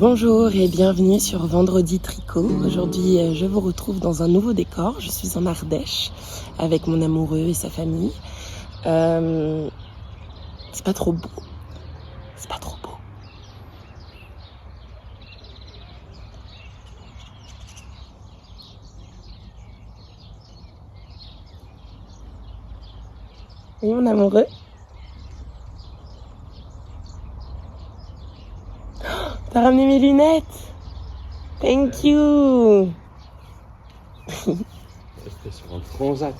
Bonjour et bienvenue sur Vendredi Tricot. Aujourd'hui, je vous retrouve dans un nouveau décor. Je suis en Ardèche avec mon amoureux et sa famille. C'est pas trop beau. C'est pas trop beau. Oui, mon amoureux. T'as ramené mes lunettes. Thank you. C'était sur un transat.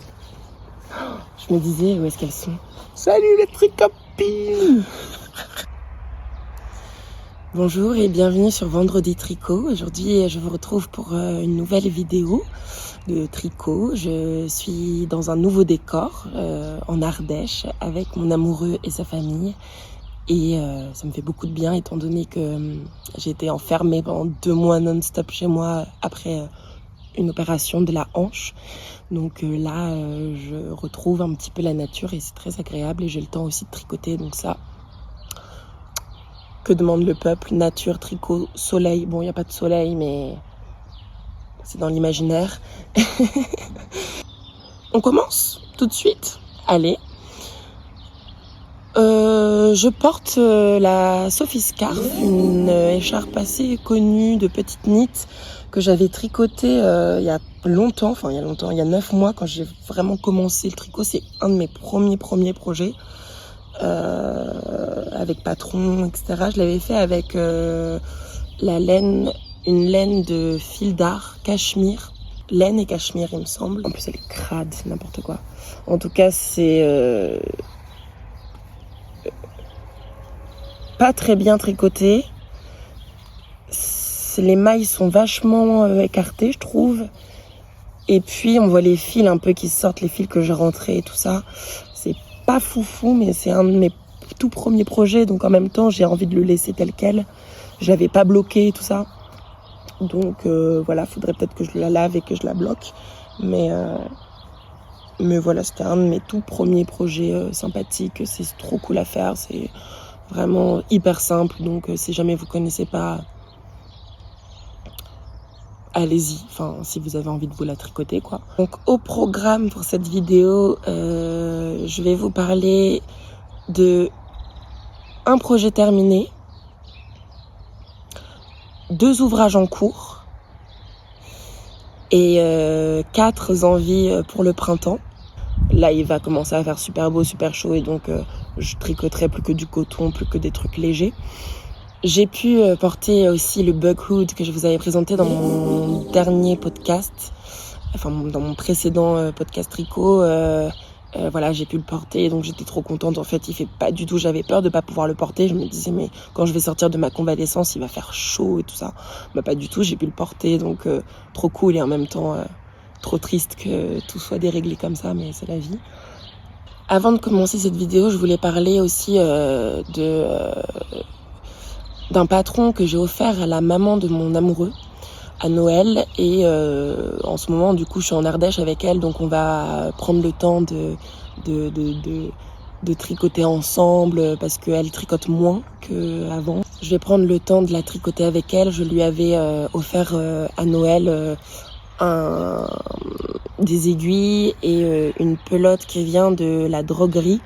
Je me disais, où est-ce qu'elles sont? Salut les tricopines. Bonjour et bienvenue sur Vendredi Tricot. Aujourd'hui, je vous retrouve pour une nouvelle vidéo de tricot. Je suis dans un nouveau décor en Ardèche avec mon amoureux et sa famille. Et ça me fait beaucoup de bien étant donné que j'ai été enfermée pendant 2 mois non-stop chez moi après une opération de la hanche. Donc là, je retrouve un petit peu la nature et c'est très agréable et j'ai le temps aussi de tricoter. Donc ça, que demande le peuple? Nature, tricot, soleil. Bon, il n'y a pas de soleil, mais c'est dans l'imaginaire. On commence tout de suite. Allez. Je porte la Sophie Scarf, une écharpe assez connue de petite knit que j'avais tricotée il y a longtemps, il y a 9 mois quand j'ai vraiment commencé le tricot. C'est un de mes premiers projets avec patron, etc. Je l'avais fait avec une laine de fil d'art, cachemire. Laine et cachemire, il me semble. En plus, elle est crade, c'est n'importe quoi. En tout cas, c'est pas très bien tricoté. Les mailles sont vachement écartées, je trouve. Et puis, on voit les fils un peu qui sortent, les fils que j'ai rentrés et tout ça. C'est pas foufou, mais c'est un de mes tout premiers projets. Donc, en même temps, j'ai envie de le laisser tel quel. Je l'avais pas bloqué et tout ça. Donc, voilà, faudrait peut-être que je la lave et que je la bloque. Mais voilà, c'était un de mes tout premiers projets sympathiques. C'est trop cool à faire. C'est vraiment hyper simple. Donc, si jamais vous connaissez pas, allez-y, si vous avez envie de vous la tricoter, quoi. Donc, au programme pour cette vidéo, je vais vous parler de un projet terminé, 2 ouvrages en cours et 4 envies pour le printemps. Là, il va commencer à faire super beau, super chaud et donc je tricoterai plus que du coton, plus que des trucs légers. J'ai pu porter aussi le bug hood que je vous avais présenté dans mon dernier podcast, dans mon précédent podcast tricot. Voilà, j'ai pu le porter, donc j'étais trop contente. En fait, il fait pas du tout, j'avais peur de pas pouvoir le porter. Je me disais, mais quand je vais sortir de ma convalescence, il va faire chaud et tout ça. Bah, pas du tout, j'ai pu le porter, donc trop cool et en même temps trop triste que tout soit déréglé comme ça, mais c'est la vie. Avant de commencer cette vidéo, je voulais parler aussi d'un patron que j'ai offert à la maman de mon amoureux à Noël et en ce moment du coup je suis en Ardèche avec elle, donc on va prendre le temps de tricoter ensemble parce qu'elle tricote moins qu'avant. Je vais prendre le temps de la tricoter avec elle. Je lui avais offert à Noël des aiguilles et une pelote qui vient de la droguerie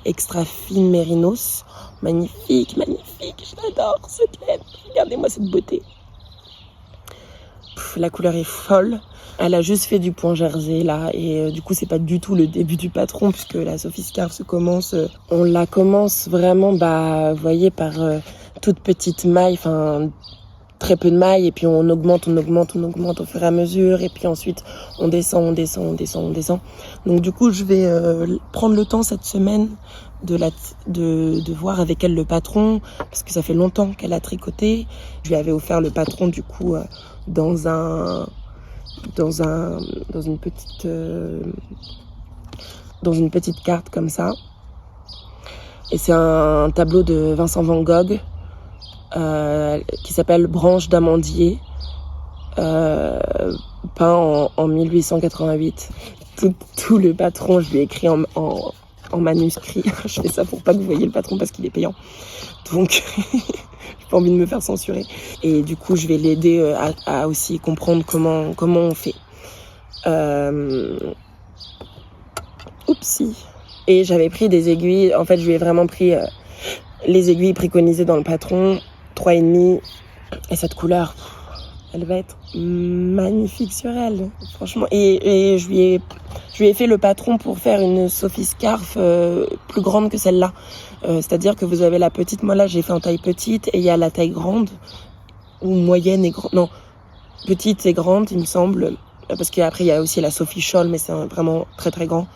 extra fine mérinos. Magnifique, je l'adore cette laine. Regardez-moi cette beauté. La couleur est folle. Elle a juste fait du point jersey là et du coup c'est pas du tout le début du patron puisque la Sophie Scarf on la commence vraiment vous voyez par toute petite maille, très peu de mailles et puis on augmente au fur et à mesure et puis ensuite on descend. Donc du coup je vais prendre le temps cette semaine de voir avec elle le patron parce que ça fait longtemps qu'elle a tricoté. Je lui avais offert le patron du coup dans une petite carte comme ça. Et c'est un tableau de Vincent Van Gogh qui s'appelle Branche d'amandier, peint en 1888. Tout le patron, je lui ai écrit en manuscrit. Je fais ça pour pas que vous voyez le patron parce qu'il est payant. Donc, pas envie de me faire censurer. Et du coup, je vais l'aider à aussi comprendre comment on fait. Oupsie. Et j'avais pris des aiguilles. En fait, je lui ai vraiment pris les aiguilles préconisées dans le patron, 3,5. Et cette couleur, elle va être magnifique sur elle, franchement. Et je lui ai fait le patron pour faire une Sophie Scarf plus grande que celle-là. C'est-à-dire que vous avez la petite, moi là j'ai fait en taille petite, et il y a la taille grande, ou moyenne et grande, non, petite et grande il me semble, parce qu'après il y a aussi la Sophie Scholl, mais c'est vraiment très très grand.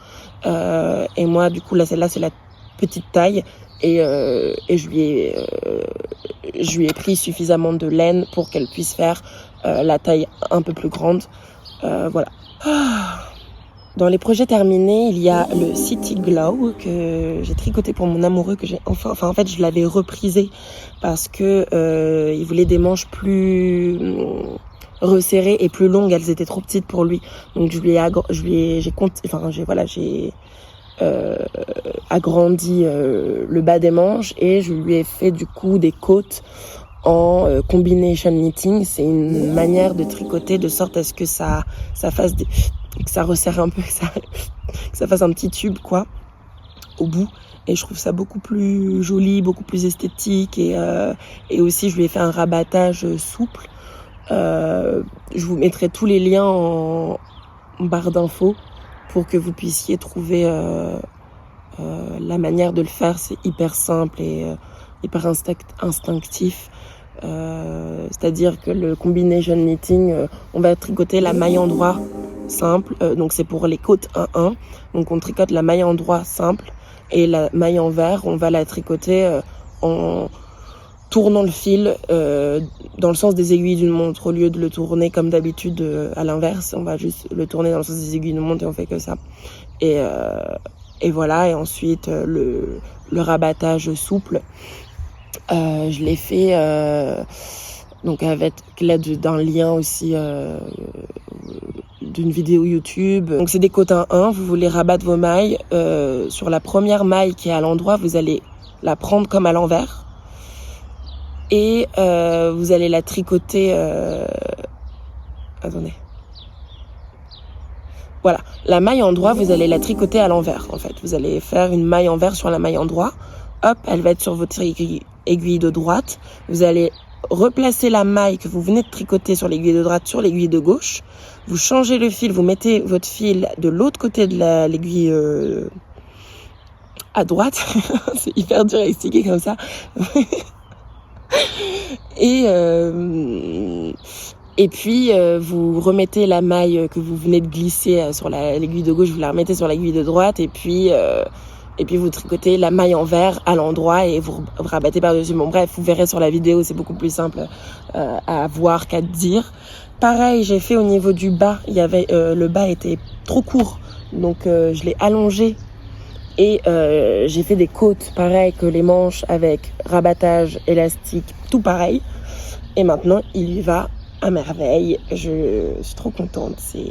Et moi du coup là celle-là c'est la petite taille, et je lui ai pris suffisamment de laine pour qu'elle puisse faire la taille un peu plus grande. Voilà. Dans les projets terminés, il y a le City Glow que j'ai tricoté pour mon amoureux, que j'ai en fait je l'avais reprisé parce que il voulait des manches plus resserrées et plus longues, elles étaient trop petites pour lui. Donc j'ai agrandi le bas des manches, et je lui ai fait du coup des côtes en combination knitting. C'est une manière de tricoter de sorte à ce que ça fasse que ça resserre un peu, que ça fasse un petit tube quoi au bout. Et je trouve ça beaucoup plus joli, beaucoup plus esthétique, et aussi je lui ai fait un rabattage souple. Je vous mettrai tous les liens en barre d'infos pour que vous puissiez trouver la manière de le faire. C'est hyper simple et hyper instinctif. C'est-à-dire que le combination knitting, on va tricoter la maille endroit simple, donc c'est pour les côtes 1-1, donc on tricote la maille endroit simple, et la maille envers on va la tricoter en tournant le fil dans le sens des aiguilles d'une montre. Au lieu de le tourner comme d'habitude à l'inverse, on va juste le tourner dans le sens des aiguilles d'une montre, et on fait que ça. Et voilà, et ensuite le rabattage souple, je l'ai fait donc avec l'aide d'un lien aussi d'une vidéo YouTube. Donc c'est des côtes 1-1, vous voulez rabattre vos mailles. Sur la première maille qui est à l'endroit, vous allez la prendre comme à l'envers, et vous allez la tricoter. Attendez. Voilà, la maille endroit, vous allez la tricoter à l'envers. En fait, vous allez faire une maille envers sur la maille endroit. Hop, elle va être sur votre aiguille de droite. Vous allez replacer la maille que vous venez de tricoter sur l'aiguille de droite sur l'aiguille de gauche. Vous changez le fil, vous mettez votre fil de l'autre côté de l'aiguille à droite. C'est hyper dur à expliquer comme ça. Et puis vous remettez la maille que vous venez de glisser sur l'aiguille de gauche, vous la remettez sur l'aiguille de droite, et puis vous tricotez la maille envers à l'endroit, et vous rabattez par-dessus. Bon bref, vous verrez sur la vidéo, c'est beaucoup plus simple à voir qu'à dire. Pareil, j'ai fait au niveau du bas, le bas était trop court, donc je l'ai allongé, et j'ai fait des côtes pareil que les manches, avec rabattage, élastique, tout pareil. Et maintenant il y va à merveille. Je suis trop contente. C'est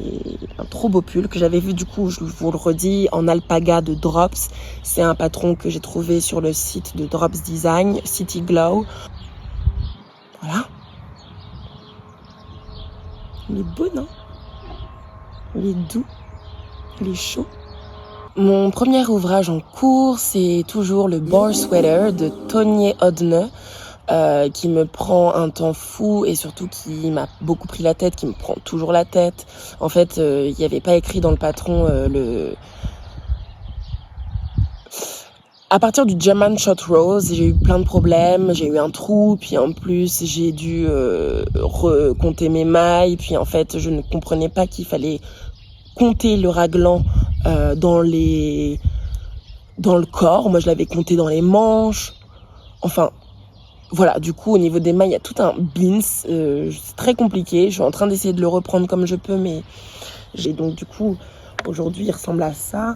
un trop beau pull que j'avais vu, du coup, je vous le redis, en alpaga de Drops. C'est un patron que j'ai trouvé sur le site de Drops Design, City Glow. Voilà. Il est beau, non? Il est doux. Il est chaud. Mon premier ouvrage en cours, c'est toujours le Boar Sweater de Tonje Odne. Qui me prend un temps fou, et surtout qui m'a beaucoup pris la tête, qui me prend toujours la tête. En fait, il n'y avait pas écrit dans le patron À partir du German Short Rose, j'ai eu plein de problèmes, j'ai eu un trou, puis en plus j'ai dû recompter mes mailles, puis en fait je ne comprenais pas qu'il fallait compter le raglan dans le corps. Moi je l'avais compté dans les manches, enfin... Voilà, du coup, au niveau des mailles, il y a tout un beans. C'est très compliqué. Je suis en train d'essayer de le reprendre comme je peux, mais j'ai donc, du coup, aujourd'hui, il ressemble à ça.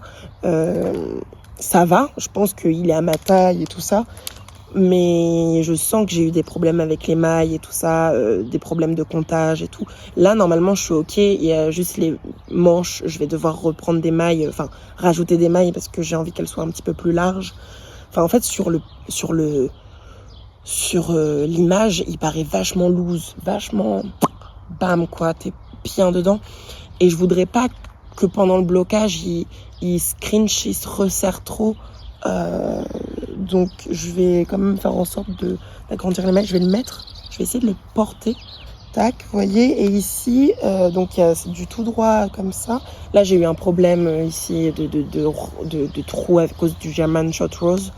Ça va, je pense qu'il est à ma taille et tout ça. Mais je sens que j'ai eu des problèmes avec les mailles et tout ça, des problèmes de comptage et tout. Là, normalement, je suis OK. Il y a juste les manches. Je vais devoir reprendre des mailles, enfin, rajouter des mailles parce que j'ai envie qu'elles soient un petit peu plus larges. Enfin, en fait, sur le sur l'image, il paraît vachement loose, vachement bam quoi, t'es bien dedans. Et je voudrais pas que pendant le blocage, il se cringe, il se resserre trop. Donc je vais quand même faire en sorte d'agrandir les mailles. Je vais essayer de le porter. Tac, vous voyez, et ici, donc c'est du tout droit comme ça. Là, j'ai eu un problème ici de trou à cause du German Short Rose.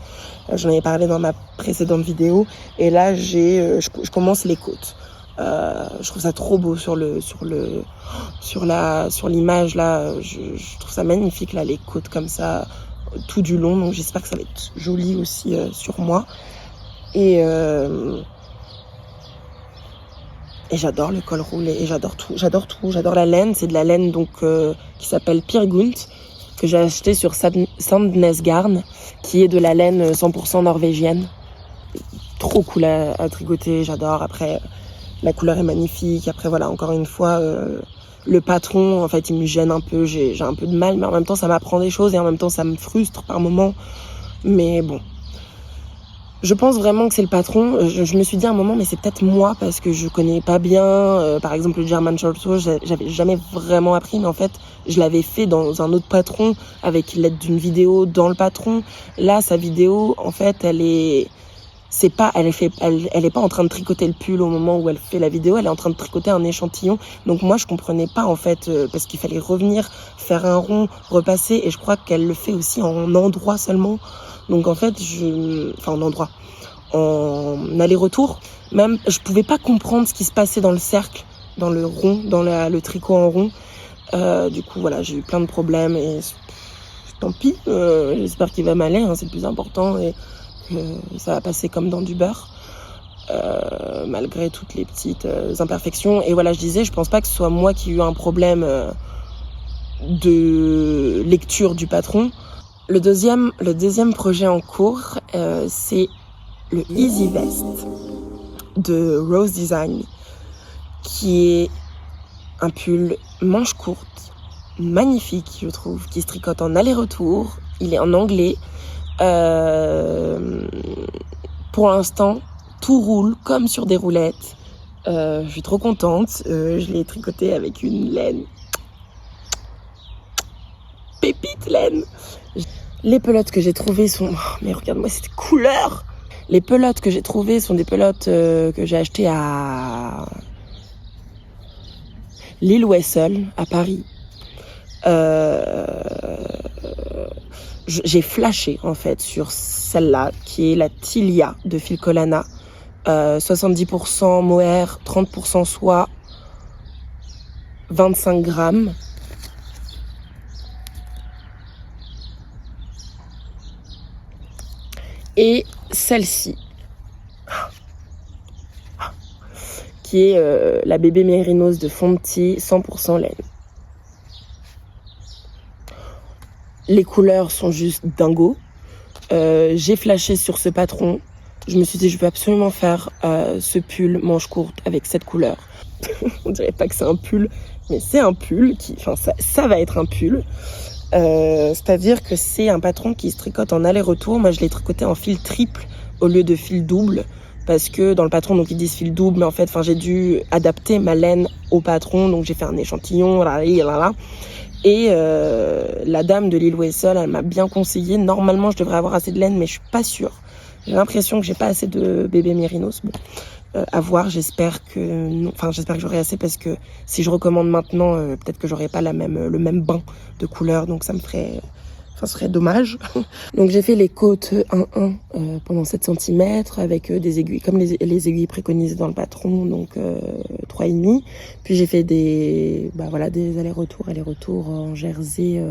J'en avais parlé dans ma précédente vidéo. Et là, je commence les côtes. Je trouve ça trop beau sur l'image là. Je trouve ça magnifique là, les côtes comme ça, tout du long. Donc j'espère que ça va être joli aussi sur moi. Et j'adore le col roulé, et j'adore tout, j'adore la laine, c'est de la laine donc qui s'appelle Pirgunt, que j'ai acheté sur Sandnes Garn, qui est de la laine 100% norvégienne. Trop cool à tricoter, j'adore. Après, la couleur est magnifique. Après voilà, encore une fois, le patron, en fait, il me gêne un peu, j'ai un peu de mal, mais en même temps, ça m'apprend des choses et en même temps, ça me frustre par moments. Mais bon. Je pense vraiment que c'est le patron. Je me suis dit à un moment, mais c'est peut-être moi parce que je connais pas bien. Par exemple, le German Short Rose, j'avais jamais vraiment appris, mais en fait, je l'avais fait dans un autre patron avec l'aide d'une vidéo dans le patron. Là, sa vidéo, en fait, elle est pas en train de tricoter le pull au moment où elle fait la vidéo. Elle est en train de tricoter un échantillon. Donc moi, je comprenais pas en fait parce qu'il fallait revenir faire un rond, repasser, et je crois qu'elle le fait aussi en endroit seulement. Donc en fait, en aller-retour, même je pouvais pas comprendre ce qui se passait dans le cercle, dans le rond, dans le tricot en rond. Du coup voilà, j'ai eu plein de problèmes et tant pis. J'espère qu'il va m'aller, hein, c'est le plus important, et que ça va passer comme dans du beurre, malgré toutes les petites imperfections. Et voilà, je disais, je pense pas que ce soit moi qui ai eu un problème de lecture du patron. Le deuxième projet en cours, c'est le Easy Vest de Rose Design, qui est un pull manche courte, magnifique, je trouve, qui se tricote en aller-retour. Il est en anglais. Pour l'instant, tout roule comme sur des roulettes. Je suis trop contente. Je l'ai tricoté avec une laine. Pépite laine. Les pelotes que j'ai trouvées sont... Oh, mais regarde-moi cette couleur. Les pelotes que j'ai trouvées sont des pelotes que j'ai achetées à Lille Wessel, à Paris. J'ai flashé en fait sur celle-là, qui est la Tilia de Filcolana. 70% mohair, 30% soie, 25 grammes. Et celle-ci, qui est la bébé mérinos de Fonti, 100% laine. Les couleurs sont juste dingos. J'ai flashé sur ce patron. Je me suis dit, je veux absolument faire ce pull manche courte avec cette couleur. On dirait pas que c'est un pull, mais c'est un pull ça va être un pull. C'est-à-dire que c'est un patron qui se tricote en aller-retour. Moi, je l'ai tricoté en fil triple au lieu de fil double, parce que dans le patron, donc ils disent fil double, mais en fait, j'ai dû adapter ma laine au patron, donc j'ai fait un échantillon, et la dame de Lille Wessel, elle m'a bien conseillé. Normalement, je devrais avoir assez de laine, mais je suis pas sûre. J'ai l'impression que j'ai pas assez de bébé mérinos. Bon, à voir. J'espère que j'aurai assez, parce que si je recommande maintenant, peut-être que j'aurai pas le même bain de couleur, donc ça serait dommage. Donc j'ai fait les côtes 1-1 pendant 7 cm avec des aiguilles, comme les aiguilles préconisées dans le patron, donc 3,5. Puis j'ai fait des allers-retours en jersey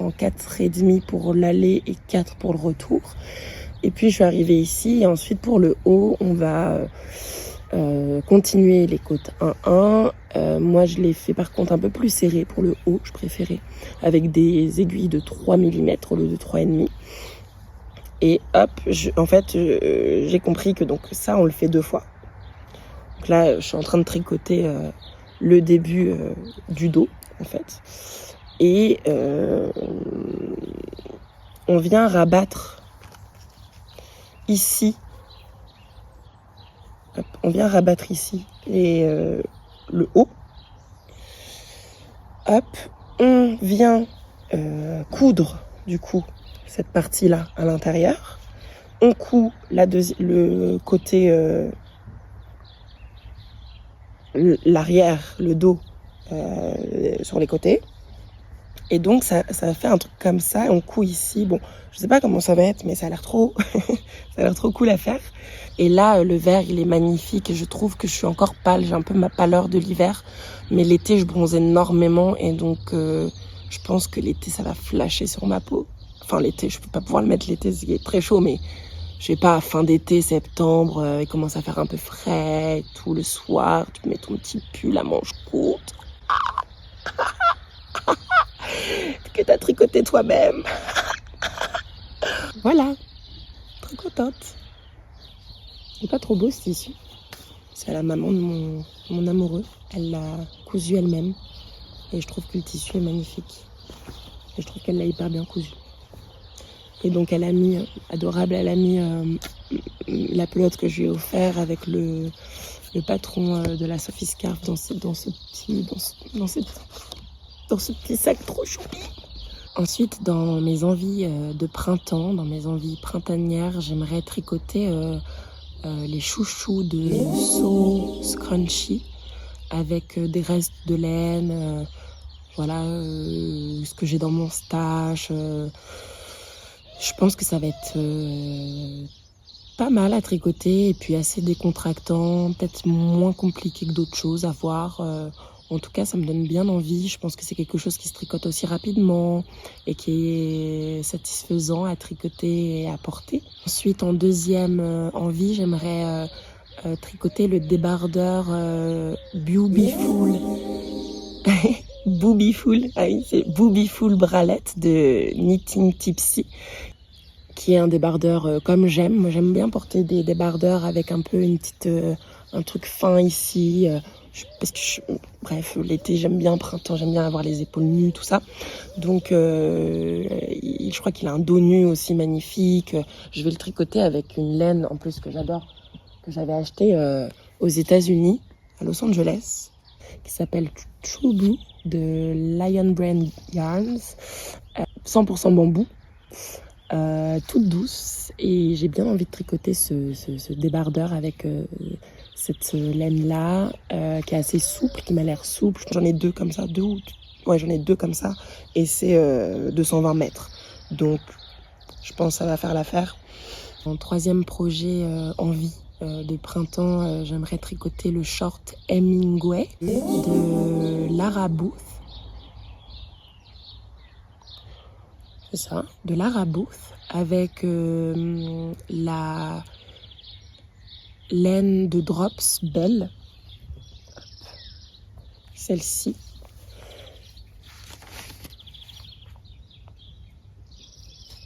en 4,5 pour l'aller et 4 pour le retour. Et puis je suis arrivée ici, et ensuite pour le haut, on va continuer les côtes 1-1. Moi je l'ai fait par contre un peu plus serré pour le haut, je préférais, avec des aiguilles de 3 mm au lieu de 3,5. Et hop, j'ai compris que donc ça on le fait 2 fois. Donc là je suis en train de tricoter le début du dos en fait. Et on vient rabattre ici Hop, on vient rabattre ici le haut. Hop, on vient coudre du coup cette partie-là à l'intérieur. On coud le côté, l'arrière, le dos sur les côtés. Et donc ça fait un truc comme ça. Et on coud ici. Bon, je sais pas comment ça va être, mais ça a l'air trop, ça a l'air trop cool à faire. Et là, le vert, il est magnifique. Et je trouve que je suis encore pâle. J'ai un peu ma pâleur de l'hiver. Mais l'été, je bronze énormément. Et donc, je pense que l'été, ça va flasher sur ma peau. Enfin, l'été, je peux pas pouvoir le mettre l'été, il est très chaud, mais je sais pas, fin d'été, septembre, il commence à faire un peu frais et tout. Le soir, tu mets ton petit pull à manches courtes. Que t'as tricoté toi-même. Voilà, très contente. C'est pas trop beau ce tissu. C'est la maman de mon amoureux. Elle l'a cousu elle-même. Et je trouve que le tissu est magnifique. Et je trouve qu'elle l'a hyper bien cousu. Et donc elle a mis, adorable, elle a mis la pelote que je lui ai offert avec le patron de la Sophie Scarf dans ce petit sac trop choupi. Ensuite, dans mes envies de printemps, dans mes envies printanières, j'aimerais tricoter les chouchous de So Scrunchy avec des restes de laine, voilà, ce que j'ai dans mon stash. Je pense que ça va être pas mal à tricoter et puis assez décontractant, peut-être moins compliqué que d'autres choses à voir. En tout cas, ça me donne bien envie. Je pense que c'est quelque chose qui se tricote aussi rapidement et qui est satisfaisant à tricoter et à porter. Ensuite, en deuxième envie, j'aimerais tricoter le débardeur Beautiful. Boobyful, ah oui, c'est Boobyful Bralette de Knitting Tipsy, qui est un débardeur comme j'aime. Moi, j'aime bien porter des débardeurs avec un peu un truc fin ici. Bref, l'été j'aime bien, printemps j'aime bien avoir les épaules nues, tout ça. Donc je crois qu'il a un dos nu aussi magnifique. Je vais le tricoter avec une laine en plus que j'adore, que j'avais acheté aux États-Unis, à Los Angeles, qui s'appelle True Blue de Lion Brand Yarns, 100% bambou, toute douce. Et j'ai bien envie de tricoter ce débardeur avec cette laine-là, qui est assez souple, qui m'a l'air souple. J'en ai deux comme ça, j'en ai deux comme ça, et c'est 220 mètres. Donc, je pense que ça va faire l'affaire. Mon troisième projet envie de printemps, j'aimerais tricoter le short Hemingway de Lara Booth. C'est ça, de Lara Booth, avec la laine de Drops Belle, celle-ci.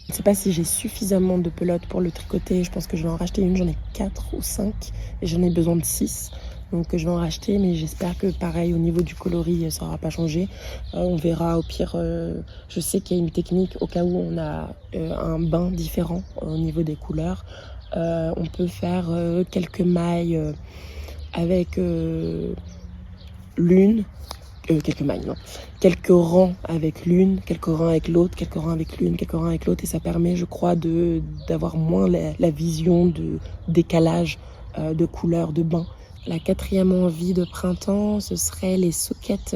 Je ne sais pas si j'ai suffisamment de pelotes pour le tricoter. Je pense que je vais en racheter une. J'en ai 4 ou 5 et j'en ai besoin de 6. Donc je vais en racheter, mais j'espère que pareil au niveau du coloris ça n'aura pas changé. On verra au pire. Je sais qu'il y a une technique au cas où on a un bain différent au niveau des couleurs. On peut faire quelques mailles avec l'une. Quelques rangs avec l'une, quelques rangs avec l'autre, quelques rangs avec l'une, quelques rangs avec l'autre, et ça permet, je crois, d'avoir moins la vision de décalage de couleurs, de bain. La quatrième envie de printemps, ce serait les sockets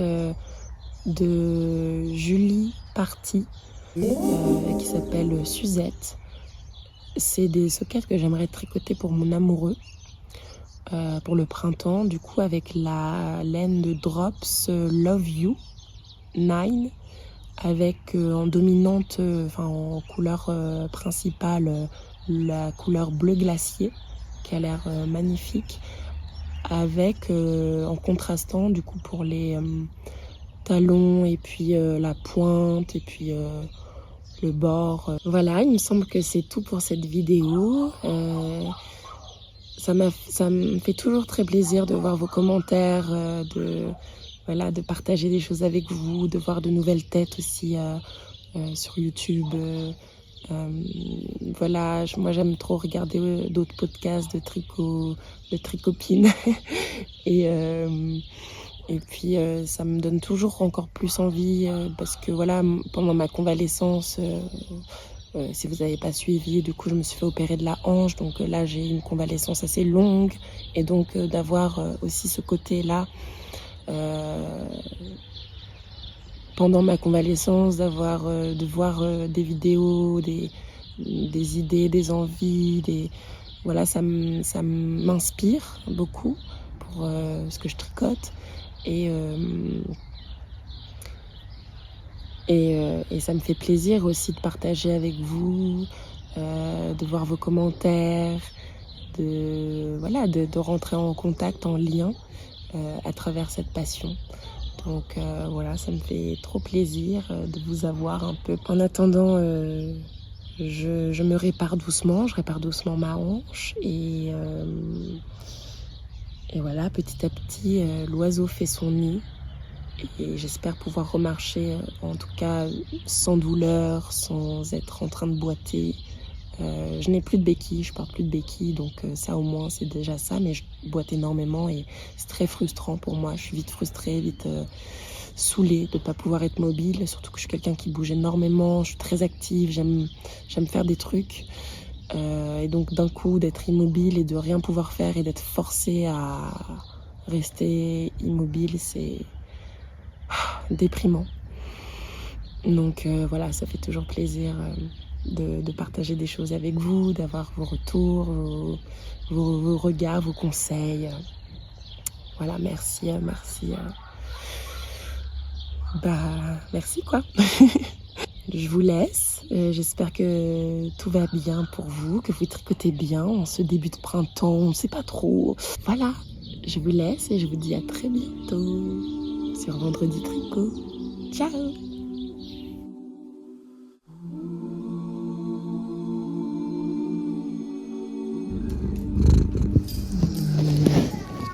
de Julie Party, qui s'appelle Suzette. C'est des sockets que j'aimerais tricoter pour mon amoureux. Pour le printemps, du coup avec la laine de Drops Love You 9, avec en dominante, en couleur principale, la couleur bleu glacier qui a l'air magnifique, avec en contrastant du coup pour les talons et puis la pointe et puis le bord. Voilà, il me semble que c'est tout pour cette vidéo. Ça me fait toujours très plaisir de voir vos commentaires, de partager des choses avec vous, de voir de nouvelles têtes aussi sur YouTube. Voilà, moi j'aime trop regarder d'autres podcasts de tricot, de tricopines. et, et puis ça me donne toujours encore plus envie parce que voilà, pendant ma convalescence, si vous n'avez pas suivi, du coup je me suis fait opérer de la hanche, donc là j'ai une convalescence assez longue, et donc d'avoir aussi ce côté-là pendant ma convalescence, de voir des vidéos, des idées, des envies, voilà, ça m'inspire beaucoup pour ce que je tricote. Et, et ça me fait plaisir aussi de partager avec vous, de voir vos commentaires, de rentrer en contact, en lien à travers cette passion. Donc voilà, ça me fait trop plaisir de vous avoir un peu. En attendant, je me répare doucement, ma hanche, et voilà, petit à petit, l'oiseau fait son nid, et j'espère pouvoir remarcher, en tout cas sans douleur, sans être en train de boiter. Je n'ai plus de béquilles, je porte plus de béquilles, donc ça au moins c'est déjà ça, mais je boite énormément et c'est très frustrant pour moi. Je suis vite frustrée, vite saoulée de ne pas pouvoir être mobile, surtout que je suis quelqu'un qui bouge énormément, je suis très active, j'aime faire des trucs. Et donc d'un coup d'être immobile et de rien pouvoir faire et d'être forcée à rester immobile, c'est déprimant. Donc voilà, ça fait toujours plaisir de partager des choses avec vous, d'avoir vos retours, vos regards, vos conseils. Voilà, merci. Merci quoi. Je vous laisse. J'espère que tout va bien pour vous, que vous tricotez bien en ce début de printemps. On ne sait pas trop. Voilà, je vous laisse et je vous dis à très bientôt sur Vendredi Tricot. Ciao!